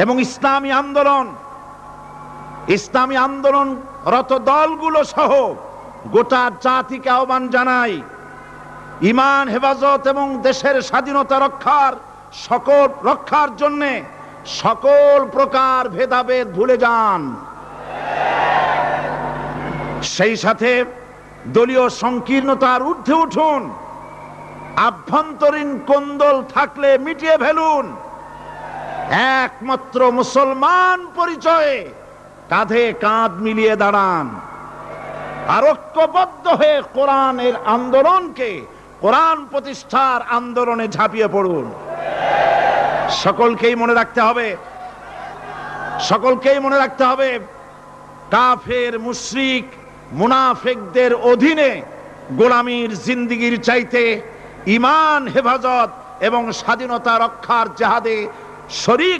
এবং ইসলামী আন্দোলনরত দলগুলো সহ গোটা জাতিকে আহ্বান জানাই, ঈমান হেফাজত এবং দেশের স্বাধীনতা রক্ষার জন্য সকল প্রকার ভেদাভেদ ভুলে যান। সেই সাথে দলীয় সংকীর্ণতার ঊর্ধ্বে উঠুন, আভ্যন্তরীণ কোন্দল থাকলে মিটিয়ে ফেলুন, একমাত্র মুসলমান পরিচয়ে কাঁধে কাঁধ মিলিয়ে দাঁড়ান, আর ঐক্যবদ্ধ হয়ে কোরআন প্রতিষ্ঠার আন্দোলনে ঝাঁপিয়ে পড়ুন। সকলকেই মনে রাখতে হবে কাফের, মুশরিক, মুনাফিকদের অধীনে গোলামীর জিন্দেগির চাইতে ঈমান হেফাজত এবং স্বাধীনতা রক্ষার জিহাদে শরীক